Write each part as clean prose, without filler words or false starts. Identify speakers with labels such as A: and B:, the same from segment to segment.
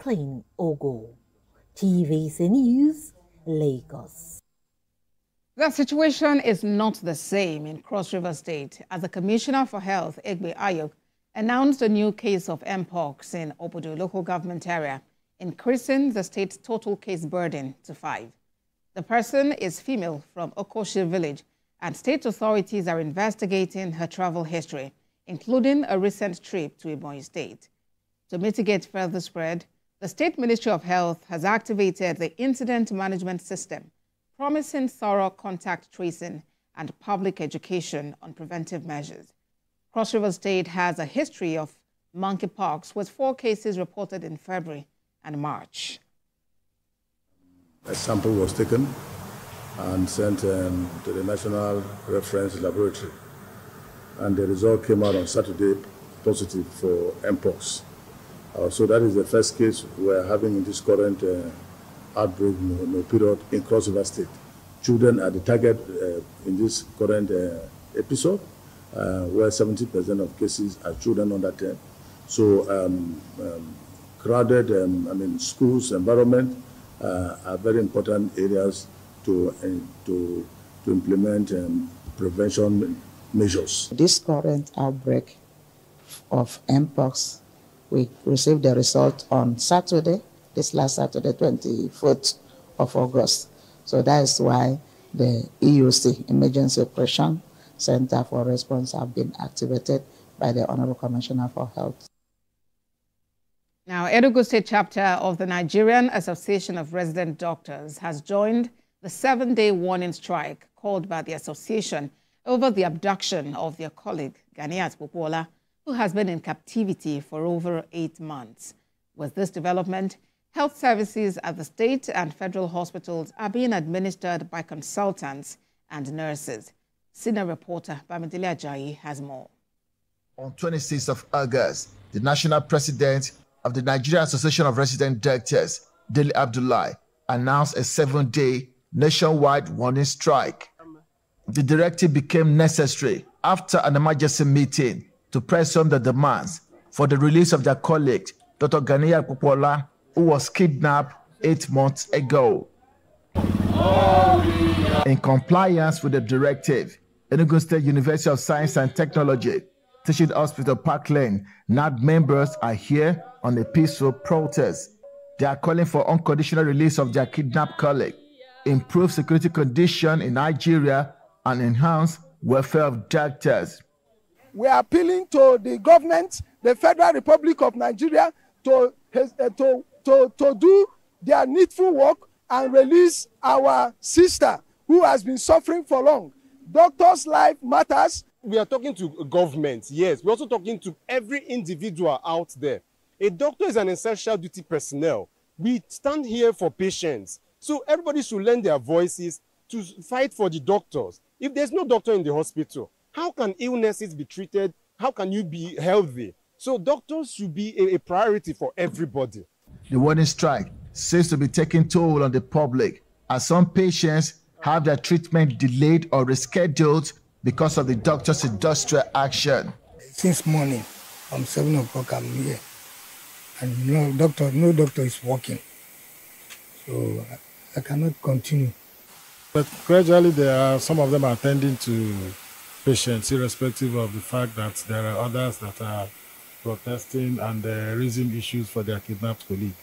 A: Franklin Ogo. TVC News, Lagos.
B: The situation is not the same in Cross River State as the Commissioner for Health, Egbe Ayok, announced a new case of Mpox in Obodo local government area, increasing the state's total case burden to 5. The person is female from Okoshi village, and state authorities are investigating her travel history, including a recent trip to Ebonyi State. To mitigate further spread, the State Ministry of Health has activated the incident management system, promising thorough contact tracing and public education on preventive measures. Cross River State has a history of monkeypox, with 4 cases reported in February and March.
C: A sample was taken and sent to the National Reference Laboratory, and the result came out on Saturday positive for Mpox. So that is the first case we're having in this current outbreak period in Cross River State. Children are the target in this current episode, where 70% of cases are children under 10. So crowded, schools, environment are very important areas to implement prevention measures.
D: This current outbreak of Mpox, we received the result on Saturday, this last Saturday, 24th of August. So that is why the EOC, Emergency Operation Center for Response, have been activated by the Honorable Commissioner for Health.
B: Now, Enugu State chapter of the Nigerian Association of Resident Doctors has joined the 7-day warning strike called by the association over the abduction of their colleague, Ganiat Popola, who has been in captivity for over 8 months. With this development, health services at the state and federal hospitals are being administered by consultants and nurses. Senior reporter Bamidele Ajayi has more.
E: On 26th of August, the national president of the Nigerian Association of Resident Doctors, Dele Abdullahi, announced a 7-day nationwide warning strike. The directive became necessary after an emergency meeting to press on the demands for the release of their colleague, Dr. Ganiat Popola, who was kidnapped 8 months ago. In compliance with the directive, Enugu State University of Science and Technology, Teaching Hospital Park Lane, NAD members are here on a peaceful protest. They are calling for unconditional release of their kidnapped colleague, improved security conditions in Nigeria, and enhanced welfare of doctors.
F: We are appealing to the government, the Federal Republic of Nigeria, to do their needful work and release our sister who has been suffering for long. Doctors' life matters.
G: We are talking to government, yes. We're also talking to every individual out there. A doctor is an essential duty personnel. We stand here for patients. So everybody should lend their voices to fight for the doctors. If there's no doctor in the hospital, how can illnesses be treated? How can you be healthy? So doctors should be a priority for everybody.
E: The warning strike seems to be taking toll on the public, as some patients have their treatment delayed or rescheduled because of the doctor's industrial action.
H: Since morning, from 7 o'clock, I'm here, and no doctor is working. So I cannot continue.
I: But gradually, some of them are attending to patients, irrespective of the fact that there are others that are protesting and raising issues for their kidnapped colleague.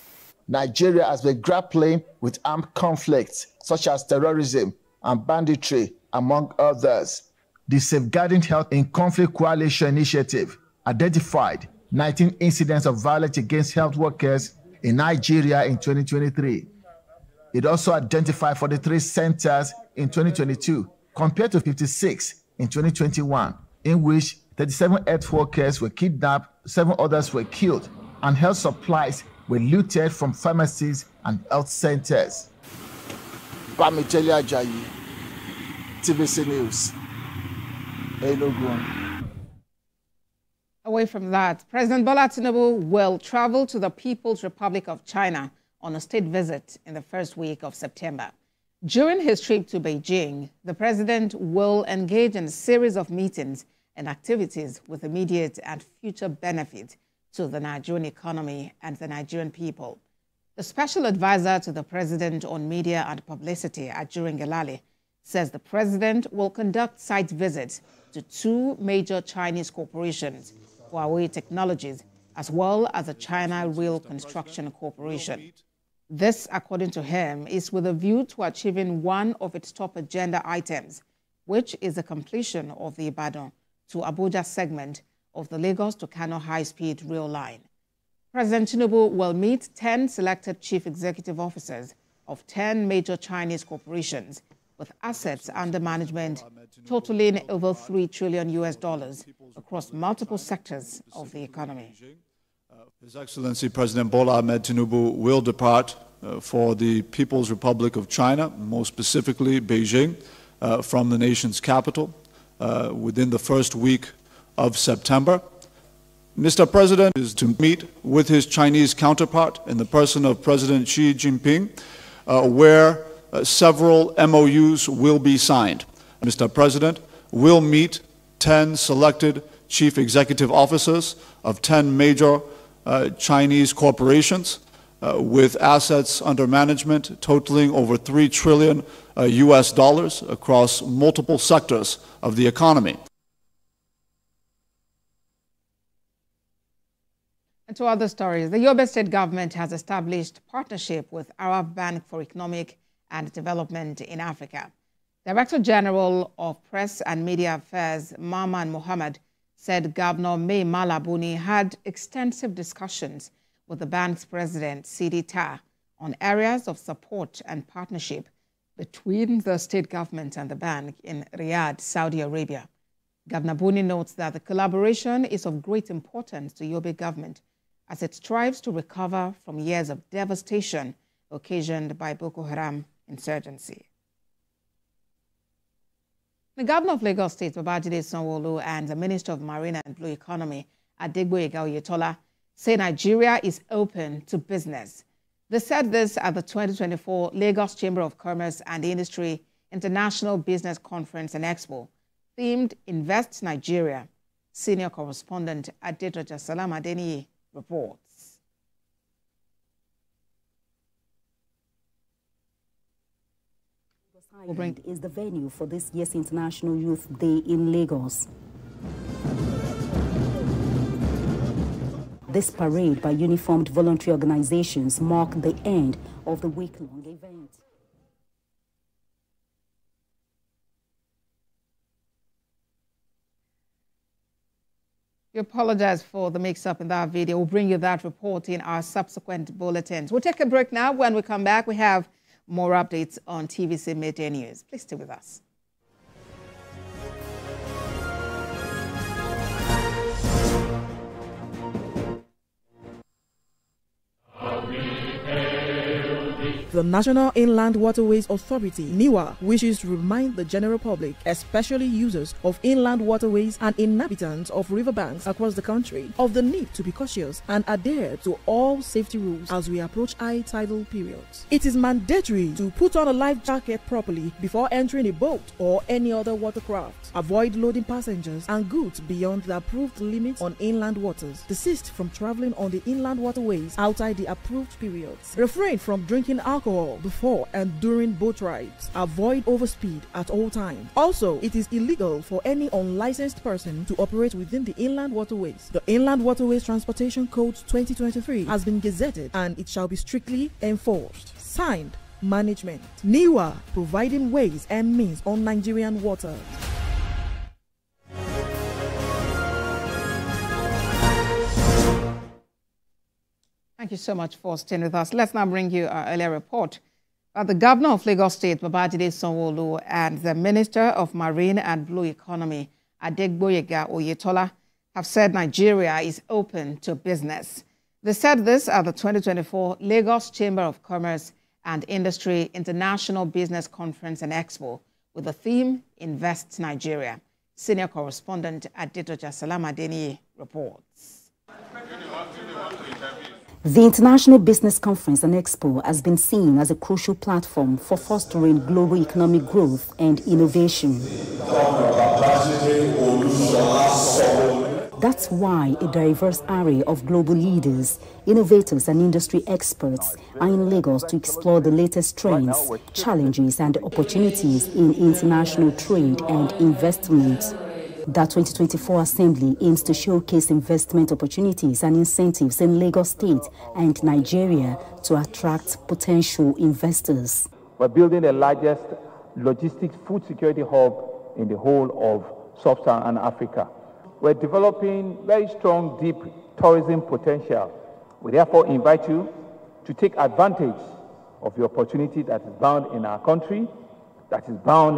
E: Nigeria has been grappling with armed conflicts such as terrorism and banditry, among others. The Safeguarding Health in Conflict Coalition Initiative identified 19 incidents of violence against health workers in Nigeria in 2023. It also identified 43 centers in 2022, compared to 56 in 2021, in which 37 health workers were kidnapped, 7 others were killed, and health supplies were looted from pharmacies and health centers. Bamidele Ajayi, TVC News, Enugu.
B: Away from that, President Bola Tinubu will travel to the People's Republic of China on a state visit in the first week of September. During his trip to Beijing, the president will engage in a series of meetings and activities with immediate and future benefit to the Nigerian economy and the Nigerian people. The special advisor to the president on media and publicity, Ajurin Gelale, says the president will conduct site visits to 2 major Chinese corporations, Huawei Technologies, as well as the China Rail Construction Corporation. This, according to him, is with a view to achieving one of its top agenda items, which is the completion of the Ibadan to Abuja segment of the Lagos to Kano high-speed rail line. President Tinubu will meet 10 selected chief executive officers of 10 major Chinese corporations with assets under management totaling over $3 trillion across multiple sectors of the economy.
J: His Excellency President Bola Ahmed Tinubu will depart for the People's Republic of China, more specifically Beijing, from the nation's capital within the first week of September. Mr. President is to meet with his Chinese counterpart in the person of President Xi Jinping, where several MOUs will be signed. Mr. President will meet 10 selected chief executive officers of 10 major Chinese corporations with assets under management totaling over $3 trillion across multiple sectors of the economy.
B: And to other stories, the Yobe State government has established partnership with Arab Bank for Economic and Development in Africa. Director General of Press and Media Affairs, Maman Mohammed, said Governor May Malabuni had extensive discussions with the bank's president, Sidi Tar, on areas of support and partnership between the state government and the bank in Riyadh, Saudi Arabia. Governor Buni notes that the collaboration is of great importance to Yobe government as it strives to recover from years of devastation occasioned by Boko Haram insurgency. The governor of Lagos State, Babajide Sanwo-Olu, and the Minister of Marine and Blue Economy, Adegboyega Oyetola, say Nigeria is open to business. They said this at the 2024 Lagos Chamber of Commerce and Industry International Business Conference and Expo, themed Invest Nigeria. Senior correspondent Adedoja Salam Adeniyi reports.
A: Island is the venue for this year's International Youth Day in Lagos. This parade by uniformed voluntary organizations marked the end of the week-long event.
B: We apologize for the mix-up in that video. We'll bring you that report in our subsequent bulletins. We'll take a break now. When we come back, we have more updates on TVC Midday News. Please stay with us.
K: The National Inland Waterways Authority, NIWA, wishes to remind the general public, especially users of inland waterways and inhabitants of riverbanks across the country, of the need to be cautious and adhere to all safety rules as we approach high tidal periods. It is mandatory to put on a life jacket properly before entering a boat or any other watercraft. Avoid loading passengers and goods beyond the approved limits on inland waters. Desist from traveling on the inland waterways outside the approved periods. Refrain from drinking alcohol before and during boat rides. Avoid overspeed at all times. Also, it is illegal for any unlicensed person to operate within the inland waterways. The Inland Waterways Transportation Code 2023 has been gazetted and it shall be strictly enforced. Signed, Management. NIWA, providing ways and means on Nigerian waters.
B: Thank you so much for staying with us. Let's now bring you our earlier report. The Governor of Lagos State, Babajide Sanwo-Olu, and the Minister of Marine and Blue Economy, Adegboyega Oyetola, have said Nigeria is open to business. They said this at the 2024 Lagos Chamber of Commerce and Industry International Business Conference and Expo with the theme Invest Nigeria. Senior correspondent Adedoja Salam Adeniyi reports.
A: The International Business Conference and Expo has been seen as a crucial platform for fostering global economic growth and innovation. That's why a diverse array of global leaders, innovators and industry experts are in Lagos to explore the latest trends, challenges and opportunities in international trade and investment. The 2024 Assembly aims to showcase investment opportunities and incentives in Lagos State and Nigeria to attract potential investors.
L: We're building the largest logistics food security hub in the whole of sub-Saharan Africa. We're developing very strong, deep tourism potential. We therefore invite you to take advantage of the opportunity that is bound in our country, that is bound